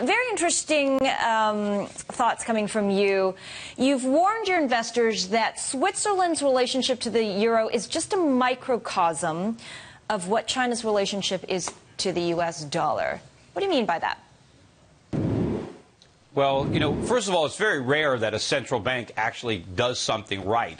very interesting thoughts coming from you. You've warned your investors that Switzerland's relationship to the euro is just a microcosm of what China's relationship is to the U.S. dollar. What do you mean by that? Well, first of all, it's very rare that a central bank actually does something right.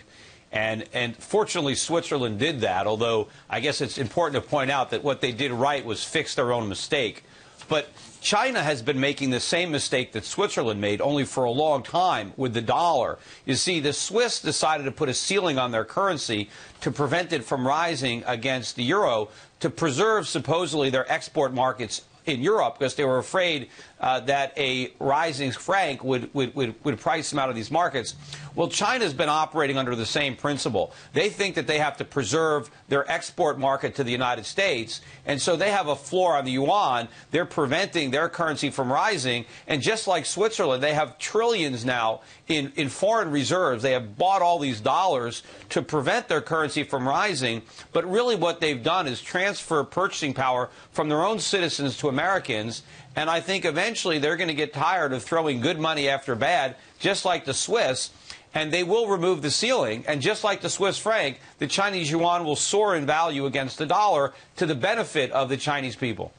And fortunately, Switzerland did that, although I guess it's important to point out that what they did right was fix their own mistake. But China has been making the same mistake that Switzerland made, only for a long time, with the dollar. You see, the Swiss decided to put a ceiling on their currency to prevent it from rising against the euro, to preserve supposedly their export markets in Europe, because they were afraid that a rising franc would price them out of these markets. Well, China's been operating under the same principle. They think that they have to preserve their export market to the United States, and so they have a floor on the yuan. They're preventing their currency from rising, and just like Switzerland, they have trillions now in foreign reserves. They have bought all these dollars to prevent their currency from rising, but really what they've done is transfer purchasing power from their own citizens to Americans. And I think eventually they're going to get tired of throwing good money after bad, just like the Swiss, and they will remove the ceiling. And just like the Swiss franc, the Chinese yuan will soar in value against the dollar to the benefit of the Chinese people.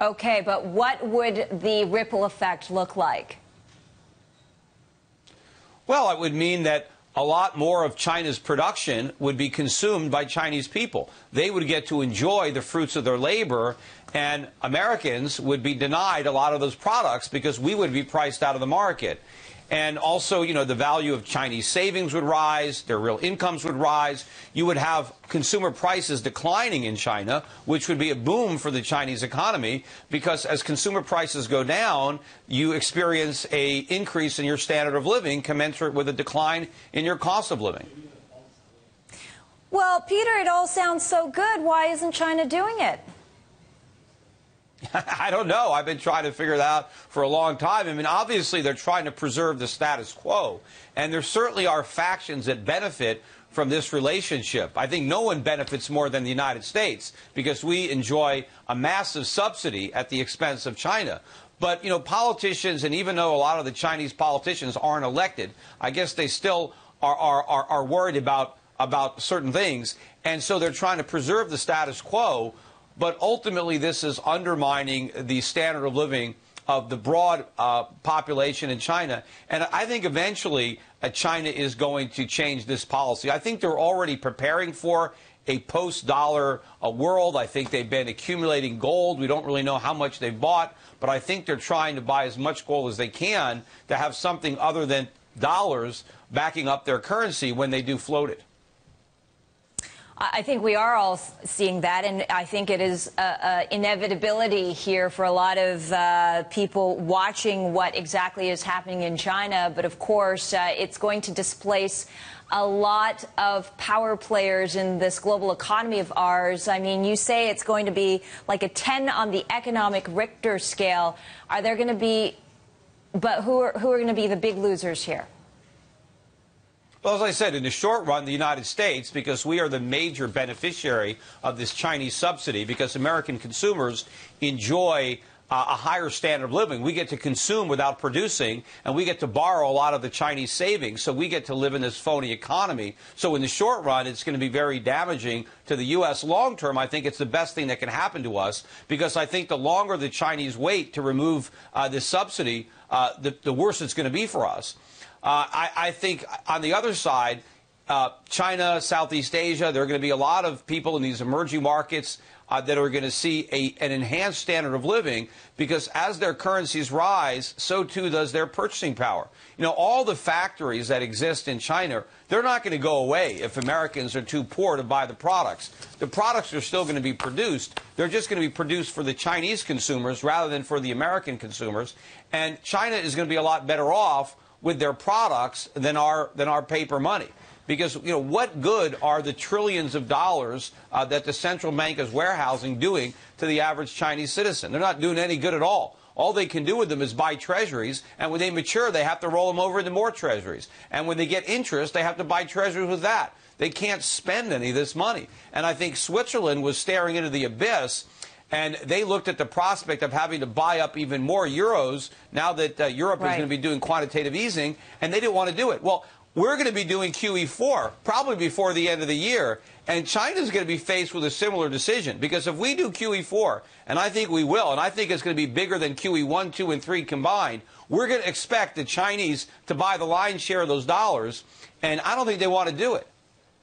Okay, but what would the ripple effect look like? Well, it would mean that a lot more of China's production would be consumed by Chinese people. They would get to enjoy the fruits of their labor, and Americans would be denied a lot of those products because we would be priced out of the market. And also, the value of Chinese savings would rise, their real incomes would rise. You would have consumer prices declining in China, which would be a boom for the Chinese economy, because as consumer prices go down, you experience an increase in your standard of living commensurate with a decline in your cost of living. Well, Peter, it all sounds so good. Why isn't China doing it? I don't know. I've been trying to figure that out for a long time. I mean, obviously, they're trying to preserve the status quo. And there certainly are factions that benefit from this relationship. I think no one benefits more than the United States, because we enjoy a massive subsidy at the expense of China. But, politicians, and even though a lot of the Chinese politicians aren't elected, I guess they still are worried about certain things. And so they're trying to preserve the status quo. But ultimately, this is undermining the standard of living of the broad population in China. And I think eventually China is going to change this policy. I think they're already preparing for a post-dollar world. I think they've been accumulating gold. We don't really know how much they've bought, but I think they're trying to buy as much gold as they can to have something other than dollars backing up their currency when they do float it. I think we are all seeing that, and I think it is inevitability here for a lot of people watching what exactly is happening in China. But of course, it's going to displace a lot of power players in this global economy of ours. I mean, you say it's going to be like a 10 on the economic Richter scale. Are there going to be, but who are going to be the big losers here? Well, as I said, in the short run, the United States, because we are the major beneficiary of this Chinese subsidy, because American consumers enjoy a higher standard of living. We get to consume without producing, and we get to borrow a lot of the Chinese savings, so we get to live in this phony economy. So in the short run, it's going to be very damaging to the U.S. Long term, I think it's the best thing that can happen to us, because I think the longer the Chinese wait to remove this subsidy, the worse it's going to be for us. I think on the other side, China, Southeast Asia, there are going to be a lot of people in these emerging markets that are going to see an enhanced standard of living, because as their currencies rise, so too does their purchasing power. All the factories that exist in China, they're not going to go away if Americans are too poor to buy the products. The products are still going to be produced. They're just going to be produced for the Chinese consumers rather than for the American consumers. And China is going to be a lot better off with their products than our paper money. Because, what good are the trillions of dollars that the central bank is warehousing doing to the average Chinese citizen? They're not doing any good at all. All they can do with them is buy treasuries, and when they mature, they have to roll them over into more treasuries. And when they get interest, they have to buy treasuries with that. They can't spend any of this money. And I think Switzerland was staring into the abyss, And they looked at the prospect of having to buy up even more euros now that Europe is going to be doing quantitative easing, and they didn't want to do it. Well, we're going to be doing QE4 probably before the end of the year, and China's going to be faced with a similar decision, because if we do QE4, and I think we will, and I think it's going to be bigger than QE1, 2, and 3 combined, we're going to expect the Chinese to buy the lion's share of those dollars, and I don't think they want to do it.